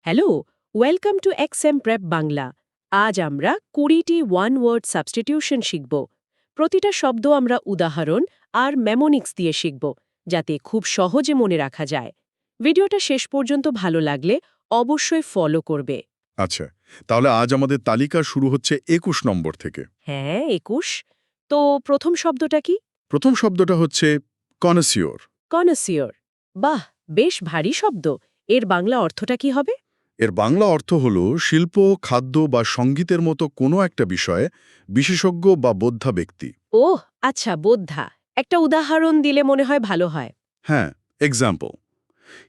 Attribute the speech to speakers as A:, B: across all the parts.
A: Hello, welcome to XM prep Bangla. আজ আমরা 20টি one word substitution শিখব। প্রতিটা শব্দ আমরা উদাহরণ আর মেমোনিক্স দিয়ে শিখব, যাতে খুব সহজে মনে রাখা যায়। ভিডিওটা শেষ পর্যন্ত ভালো লাগলে অবশ্যই ফলো করবে।
B: আচ্ছা, তাহলে আজ আমাদের তালিকা শুরু হচ্ছে ২১ নম্বর থেকে।
A: হ্যাঁ, 21। তো প্রথম শব্দটা কি?
B: প্রথম শব্দটা হচ্ছে কনসিওর।
A: কনসিওর। বাহ, বেশ ভারী শব্দ। এর বাংলা অর্থটা কি হবে?
B: এর বাংলা অর্থ হল শিল্প, খাদ্য বা সঙ্গীতের মতো কোনো একটা বিষয়ে বিশেষজ্ঞ বা বোদ্ধা ব্যক্তি।
A: ওহ, আচ্ছা, বোদ্ধা। একটা উদাহরণ দিলে মনে হয় ভালো হয়।
B: হ্যাঁ, example,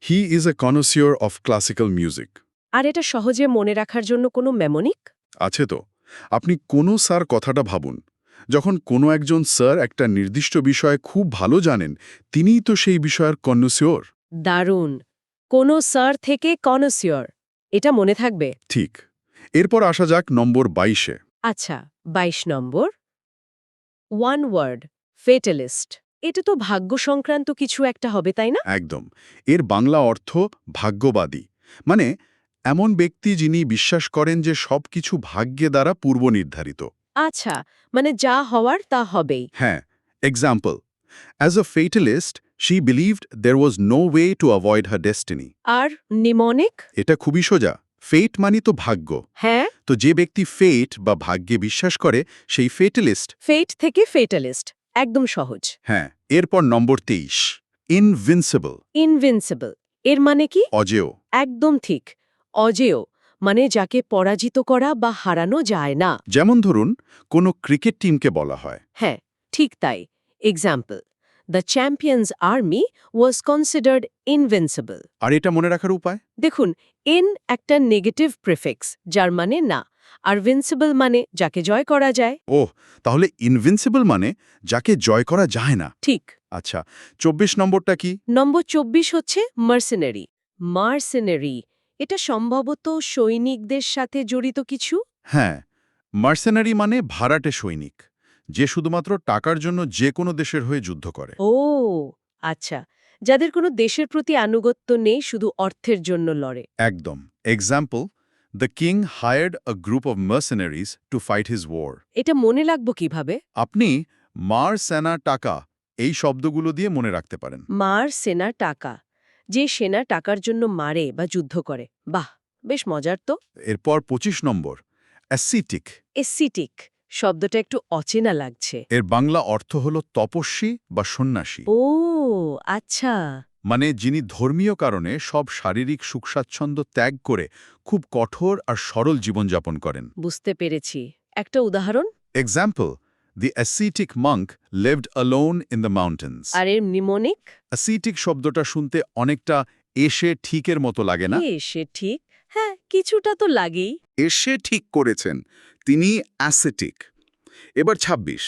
B: he is a connoisseur of classical music.
A: আর এটা সহজে মনে রাখার জন্য কোনো মেমোনিক?
B: আছে তো। আপনি কোনো স্যার কথাটা ভাবুন। যখন কোনো একজন স্যার একটা নির্দিষ্ট বিষয়ে খুব ভালো জানেন, তিনিই তো সেই বিষয়ের কনসিওর।
A: দারুণ। কোনো স্যার থেকে কনসিওর। এটা মনে থাকবে।
B: ঠিক। এরপর আসা যাক নম্বর ২২-এ।
A: আচ্ছা, ২২ নম্বর। One word, ফেটালিস্ট। এটা তো ভাগ্য সংক্রান্ত কিছু একটা হবে, তাই না?
B: একদম। এর বাংলা অর্থ ভাগ্যবাদী। মানে এমন ব্যক্তি যিনি বিশ্বাস করেন যে সবকিছু ভাগ্যে দ্বারা পূর্বনির্ধারিত।
A: আচ্ছা, মানে যা হওয়ার তা হবেই।
B: হ্যাঁ, example, as a fatalist she believed there was no way to avoid her destiny.
A: আর নিমোনিক?
B: এটা খুবই সোজা। ফেট মানে তো ভাগ্য।
A: হ্যাঁ,
B: তো যে ব্যক্তি ফেট বা ভাগ্যে বিশ্বাস করে সেই ফেটালিস্ট।
A: ফেট থেকে ফেটালিস্ট। একদম সহজ।
B: হ্যাঁ, এরপর নম্বর ২৩, ইনভিনসিবল।
A: ইনভিনসিবল। এর মানে কি?
B: অজেয়।
A: একদম ঠিক। অজেয়, মানে যাকে পরাজিত করা বা হারানো যায় না।
B: যেমন ধরুন, কোনো ক্রিকেট টিমকে বলা হয়।
A: হ্যাঁ, ঠিক তাই। Example, the champion's army was considered invincible.
B: আর এটা মনে রাখার উপায়?
A: দেখুন, ইন একটা নেগেটিভ প্রিফিক্স, যার মানে না, আর ভিনসিবল মানে যাকে জয় করা যায়।
B: ওহ, তাহলে ইনভিনসিবল মানে যাকে জয় করা যায় না।
A: ঠিক।
B: আচ্ছা, ২৪ নম্বরটা কি?
A: নম্বর ২৪ হচ্ছে মার্সেনারি। মার্সেনারি, এটা সম্ভবত সৈনিকদের সাথে জড়িত কিছু।
B: হ্যাঁ, মার্সেনারি মানে ভাড়াটে সৈনিক, যে শুধুমাত্র টাকার জন্য যে কোনো দেশের হয়ে যুদ্ধ করে।
A: ও, আচ্ছা, যাদের কোনো দেশের প্রতি আনুগত্য নেই, শুধু অর্থের জন্য লড়ে।
B: একদম। Example, the king hired a group of mercenaries to fight his war.
A: এটা মনে রাখবো কিভাবে?
B: আপনি মার সেনা টাকা এই শব্দগুলো দিয়ে মনে রাখতে পারেন।
A: মার সেনা টাকা। যে সেনা টাকার জন্য মারে বা যুদ্ধ করে। বাহ, বেশ মজার তো।
B: এরপর ২৫ নম্বর, অ্যাসিটিক।
A: এসিটিক শব্দটা একটু অচেনা লাগছে।
B: এর বাংলা অর্থ হল তপস্বী বা সন্ন্যাসী।
A: ও, আচ্ছা।
B: মানে যিনি ধর্মীয় কারণে সব শারীরিক সুখস্বাচ্ছন্দ্য ত্যাগ করে খুব কঠোর আর সরল জীবনযাপন করেন।
A: বুঝতে পেরেছি। একটা উদাহরণ?
B: Example, the ascetic monk lived alone in the mountains.
A: আর এর নিমোনিক?
B: অ্যাসিটিক শব্দটা শুনতে অনেকটা এসে ঠিকের মতো লাগে না?
A: সে ঠিক। হ্যাঁ, কিছুটা তো লাগেই।
B: এসে ঠিক করেছেন, তিনি অ্যাসেটিক। এবার ২৬,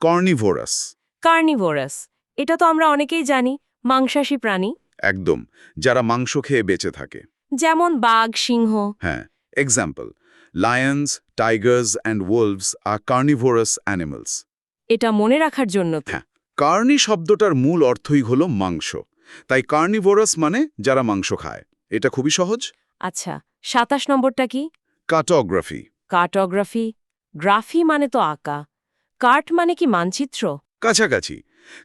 B: কর্নিভোরাস।
A: কার্নিভোরাস, এটা তো আমরা অনেকেই জানি, মাংসাশী প্রাণী।
B: একদম, যারা মাংস খেয়ে বেঁচে থাকে।
A: যেমন বাঘ, সিংহ।
B: হ্যাঁ, example, lions, tigers and wolves আর কার্নিভোরাস অ্যানিমালস।
A: এটা মনে রাখার জন্য তো।
B: হ্যাঁ, কার্নি শব্দটার মূল অর্থই হলো মাংস, তাই কার্নিভোরাস মানে যারা মাংস খায়। এটা খুবই সহজ।
A: আচ্ছা, ২৭ নম্বরটা কি?
B: কার্টোগ্রাফি।
A: কার্টোগ্রাফি। গ্রাফি মানে তো আঁকা। কার্ট মানে কি মানচিত্র?
B: কাছাকাছি।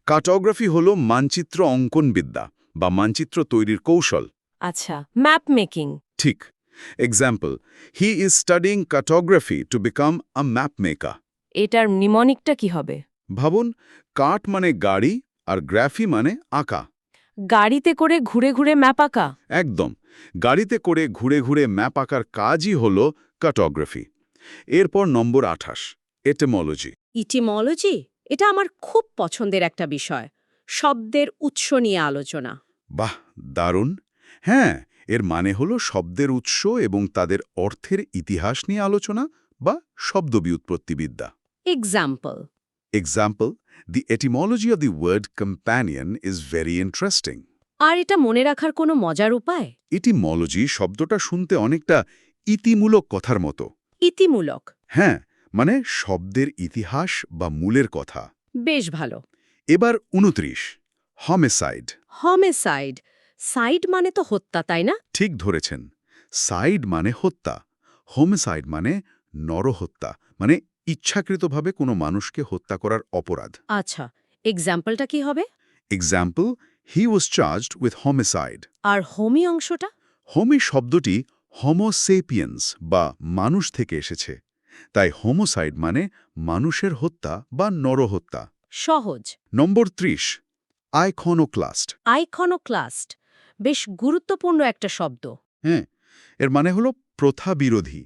B: কার্টোগ্রাফি হলো মানচিত্র অঙ্কনবিদ্যা বা মানচিত্র তৈরির কৌশল।
A: আচ্ছা, ম্যাপ মেকিং।
B: ঠিক। Example, he is studying cartography to become a map maker.
A: এটার নিমোনিকটা কি হবে?
B: ভাবুন, কার্ট মানে গাড়ি আর গ্রাফি মানে আঁকা।
A: গাড়িতে করে ঘুরে ঘুরে ম্যাপ আঁকা।
B: একদম, গাড়িতে করে ঘুরে ঘুরে ম্যাপ আঁকার কাজই হল কার্টোগ্রাফি। এরপর নম্বর ২৮, এটিমোলজি।
A: ইটিমোলজি, এটা আমার খুব পছন্দের একটা বিষয়। শব্দের উৎস নিয়ে আলোচনা।
B: বাহ, দারুণ। হ্যাঁ, এর মানে হলো শব্দের উৎস এবং তাদের অর্থের ইতিহাস নিয়ে আলোচনা বা শব্দ ব্যুৎপত্তিবিদ্যা।
A: Example?
B: Example, the etymology of the word companion is very interesting.
A: আর এটা মনে রাখার কোনো মজার উপায়?
B: এটিমোলজি শব্দটা শুনতে অনেকটা ইতিমূলক কথার মতো।
A: ইতিমূলক।
B: হ্যাঁ, মানে শব্দের ইতিহাস বা মূলের কথা।
A: বেশ ভালো।
B: এবার ২৯, হোমিসাইড।
A: হোমিসাইড। সাইড মানে তো হত্যা, তাই না?
B: ঠিক ধরেছেন। সাইড মানে হত্যা, হোমিসাইড মানে নরহত্যা, মানে ইচ্ছাকৃতভাবে কোনো মানুষকে হত্যা করার অপরাধ।
A: আচ্ছা, এক্সাম্পলটা কি হবে?
B: Example, he was charged with homicide.
A: আর হোমি অংশটা?
B: হোমি শব্দটি হোমোসেপিয়েন্স বা মানুষ থেকে এসেছে, তাই হোমোসাইড মানে মানুষের হত্যা বা নরহত্যা।
A: সহজ।
B: নম্বর 30, আইকনোক্লাস্ট।
A: আইকনোক্লাস্ট বেশ গুরুত্বপূর্ণ একটা শব্দ।
B: হ্যাঁ, এর মানে হলো প্রথা বিরোধী,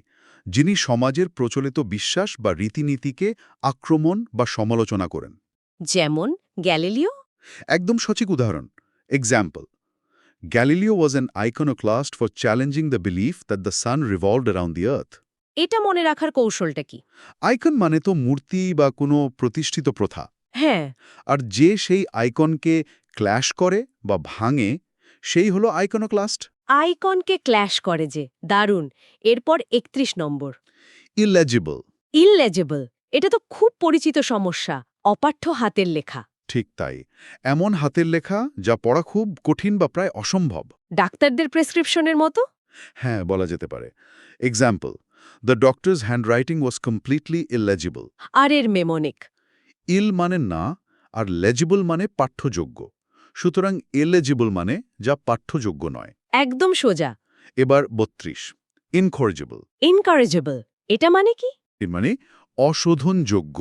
B: যিনি সমাজের প্রচলিত বিশ্বাস বা রীতিনীতিকে আক্রমণ বা সমালোচনা করেন।
A: যেমন গ্যালিলিও?
B: একদম সঠিক উদাহরণ। Example, Galileo was an iconoclast for challenging the belief that the sun revolved around the earth.
A: এটা মনে রাখার কৌশলটা কি?
B: আইকন মানে তো মূর্তি বা কোনো প্রতিষ্ঠিত প্রথা,
A: হ্যাঁ।
B: আর যে সেই আইকনকে ক্ল্যাশ করে বা ভাঙে সেই হলো আইকনোক্লাস্ট।
A: আইকনকে ক্ল্যাশ করে যে, দারুণ। এরপর 31 নম্বর,
B: ইলেজিবল।
A: ইললেজিবল। এটা তো খুব পরিচিত সমস্যা, অপাঠ্য হাতের লেখা।
B: ঠিক তাই, এমন হাতের লেখা যা পড়া খুব কঠিন বা প্রায় অসম্ভব।
A: ডাক্তারদের প্রেসক্রিপশনের মতো?
B: হ্যাঁ, বলা যেতে পারে। Example, the doctor's handwriting was completely illegible.
A: আর এর মেমোনিক?
B: ইল মানে না, আর লেজিবল মানে পাঠ্যযোগ্য। সুতরাং ইলেজিবল মানে যা পাঠ্যযোগ্য নয়।
A: একদম সোজা।
B: এবার 32, ইনকরেজিবল।
A: ইনকারেজেবল। এটা মানে কি?
B: এর মানে অশোধনযোগ্য,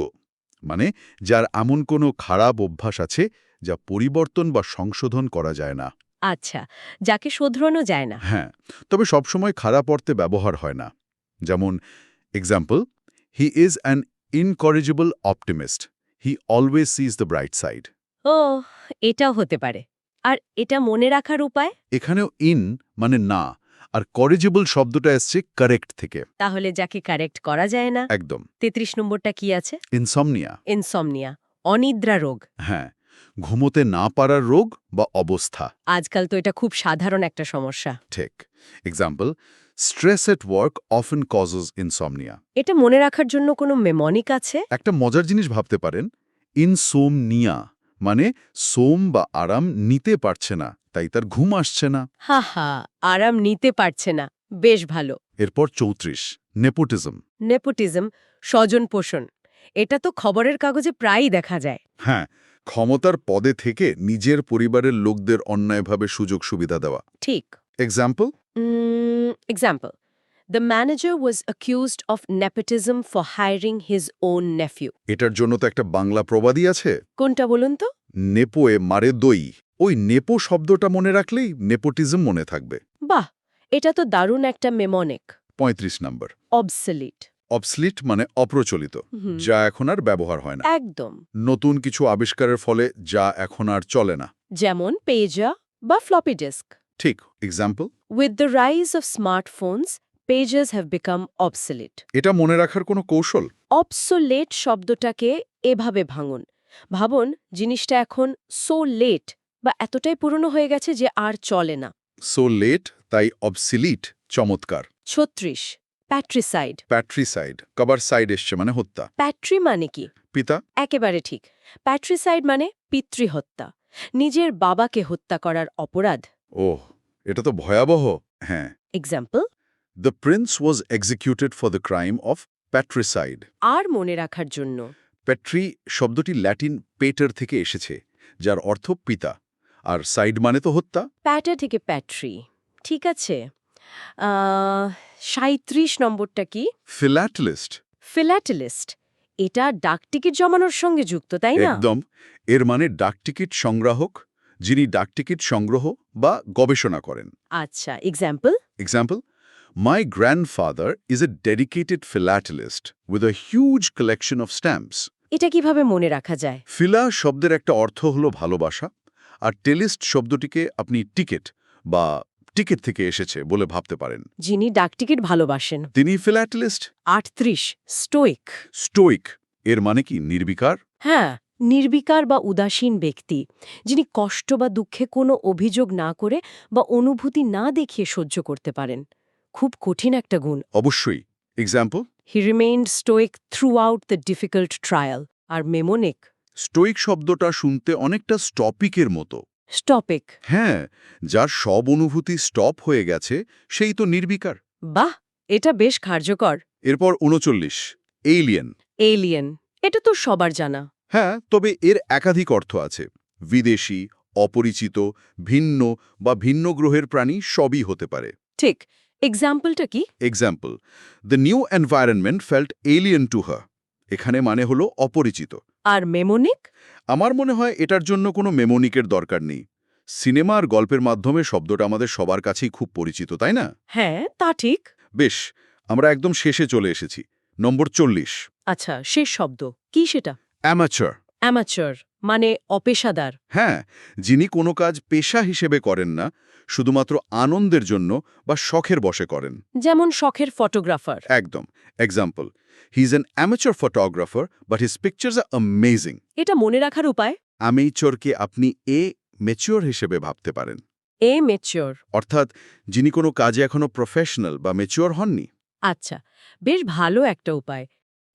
B: মানে যার এমন কোনো খারাপ অভ্যাস আছে যা পরিবর্তন বা সংশোধন করা যায় না।
A: আচ্ছা, যাকে শোধরানো যায় না।
B: হ্যাঁ, তবে সবসময় খারাপ অর্থে ব্যবহার হয় না। যেমন example, he is an incorrigible optimist, he always sees the bright side.
A: ও, এটাও হতে পারে। আর এটা মনে রাখার উপায়?
B: এখানেও ইন মানে না, আর করেজিবল শব্দটা এসছে কারেক্ট থেকে।
A: তাহলে যাকে কারেক্ট করা যায় না।
B: একদম।
A: 33 নম্বরটা কি আছে?
B: ইনসমনিয়া।
A: ইনসমনিয়া, অনিদ্রা রোগ।
B: হ্যাঁ, ঘুমোতে না পারার রোগ বা অবস্থা।
A: আজকাল তো এটা খুব সাধারণ একটা সমস্যা।
B: ঠিক। এক্সাম্পল, স্ট্রেস এট ওয়ার্ক অফেন কজেস ইনসমনিয়া।
A: এটা মনে রাখার জন্য কোনো মেমনিক আছে?
B: একটা মজার জিনিস ভাবতে পারেন, ইনসোমনিয়া মানে সোম বা আরাম নিতে পারছে না, তাই তার ঘুম আসছে না।
A: হা হা, আরাম নিতে পারছে না। বেশ ভালো।
B: এরপর 34, নেপোটিজম।
A: নেপোটিজম, স্বজন পোষণ। এটা তো খবরের কাগজে প্রায়ই দেখা যায়।
B: হ্যাঁ, ক্ষমতার পদে থেকে নিজের পরিবারের লোকদের অন্যায়ভাবে সুযোগ সুবিধা দেওয়া।
A: ঠিক।
B: Example,
A: Example. The manager was accused of nepotism for hiring his own nephew.
B: এটার জন্য তো একটা বাংলা প্রবাদই আছে,
A: কোনটা বলুন তো?
B: নেপোয়ে মারে দই। ওই নেপো শব্দটা মনে রাখলেই নেপোটিজম মনে থাকবে।
A: বাহ, এটা তো দারুণ একটা মেমনিক।
B: 35 নম্বর,
A: অবসলিট।
B: অবসলিট মানে অপ্রচলিত, যা এখন আর ব্যবহার হয় না।
A: একদম।
B: নতুন কিছু আবিষ্কারের ফলে যা এখন আর চলে না।
A: যেমন পেজার বা ফ্লপি ডিস্ক।
B: ঠিক। Example,
A: With the rise of smartphones, pages have become obsolete.
B: এটা মনে রাখার কোনো কৌশল?
A: Obsolete শব্দটাকে এভাবে ভাঙুন। ভাবুন, জিনিসটা এখন so late বা এতটাই পুরনো হয়ে গেছে যে আর চলে না।
B: সো লেট, তাই অবসিলিট। চমৎকার।
A: 36, প্যাট্রিসাইড।
B: প্যাট্রিসাইড, কবার সাইড এসছে মানে হত্যা।
A: প্যাট্রি মানে কি?
B: পিতা।
A: একেবারে ঠিক। প্যাট্রিসাইড মানে পিতৃহত্যা, নিজের বাবাকে হত্যা করার অপরাধ।
B: ওহ, এটা তো ভয়াবহ। হ্যাঁ।
A: Example.
B: The prince was executed for the crime of patricide.
A: আর মনে রাখার জন্য?
B: প্যাট্রি শব্দটি ল্যাটিন পেটার থেকে এসেছে, যার অর্থ পিতা, আর সাইড মানে তো হত্যা।
A: প্যাটার থেকে প্যাট্রি। ঠিক আছে। 37 নম্বরটা কি?
B: ফিল্যাটেলিস্ট।
A: ফিল্যাটেলিস্ট। এটা ডাকটিকিট জমানোর সঙ্গে যুক্ত, তাই না?
B: একদম। এর মানে ডাকটিকিট সংগ্রাহক, যিনি ডাকটিকিট সংগ্রহ বা গবেষণা করেন।
A: আচ্ছা, example.
B: Example, my grandfather is a dedicated philatelist with a huge collection of stamps.
A: এটা কিভাবে মনে রাখা যায়?
B: ফিলা শব্দের একটা অর্থ হলো ভালোবাসা, আর টেলিস্ট শব্দটিকে আপনি টিকেট বা টিকেট থেকে এসেছে বলে ভাবতে পারেন।
A: যিনি ডাকটিকিট ভালোবাসেন।
B: তিনি ফিল্যাটেলিস্ট।
A: 38, স্টোইক।
B: স্টোইক এর মানে কি নির্বিকার?
A: হ্যাঁ, নির্বিকার বা উদাসীন ব্যক্তি, যিনি কষ্ট বা দুঃখে কোনো অভিযোগ না করে বা অনুভূতি না দেখিয়ে সহ্য করতে পারেন। খুব কঠিন একটা গুণ।
B: অবশ্যই। Example,
A: he remained stoic throughout the difficult trial. আর মেমোনিক?
B: স্টোইক শব্দটা শুনতে অনেকটা স্টপিকের মতো।
A: স্টপিক।
B: হ্যাঁ, যার সব অনুভূতি স্টপ হয়ে গেছে সেই তো নির্বিকার।
A: বাহ, এটা বেশ কার্যকর।
B: এরপর ৩৯, এলিয়েন।
A: এলিয়েন, এটা তো সবার জানা।
B: হ্যাঁ, তবে এর একাধিক অর্থ আছে। বিদেশি, অপরিচিত, ভিন্ন বা ভিন্ন গ্রহের প্রাণী সবই হতে পারে।
A: ঠিক, এক্সাম্পলটা কি?
B: Example, the new environment felt alien to her. এখানে মানে হলো অপরিচিত।
A: আর মেমোনিক?
B: আমার মনে হয় এটার জন্য কোনো মেমোনিকের দরকার নেই। সিনেমা আর গল্পের মাধ্যমে শব্দটা আমাদের সবার কাছেই খুব পরিচিত, তাই না?
A: হ্যাঁ, তা ঠিক।
B: বেশ, আমরা একদম শেষে চলে এসেছি। নম্বর 40,
A: আচ্ছা, শেষ শব্দ কি সেটা?
B: অ্যামাচার।
A: অ্যামাচার, মানে অপেশাদার।
B: হ্যাঁ, যিনি কোনো কাজ পেশা হিসেবে করেন না, শুধুমাত্র আনন্দের জন্য বা শখের বশে করেন।
A: যেমন শখের ফটোগ্রাফার।
B: একদম। Example, he is an amateur photographer but his pictures are amazing.
A: এটা মনে রাখার উপায়?
B: অ্যামেচারকে আপনি ম্যাচিওর হিসেবে ভাবতে পারেন।
A: ম্যাচিওর।
B: অর্থাৎ যিনি কোনো কাজে এখনো প্রফেশনাল বা ম্যাচিওর হননি।
A: আচ্ছা, বেশ ভালো একটা উপায়।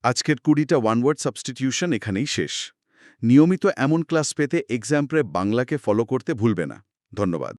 B: আজকের 20টা ওয়ান ওয়ার্ড সাবস্টিটিউশন এখানেই শেষ। নিয়মিত এমন ক্লাস পেতে এক্সাম প্রেপ বাংলাকে ফলো করতে ভুলবে না। ধন্যবাদ।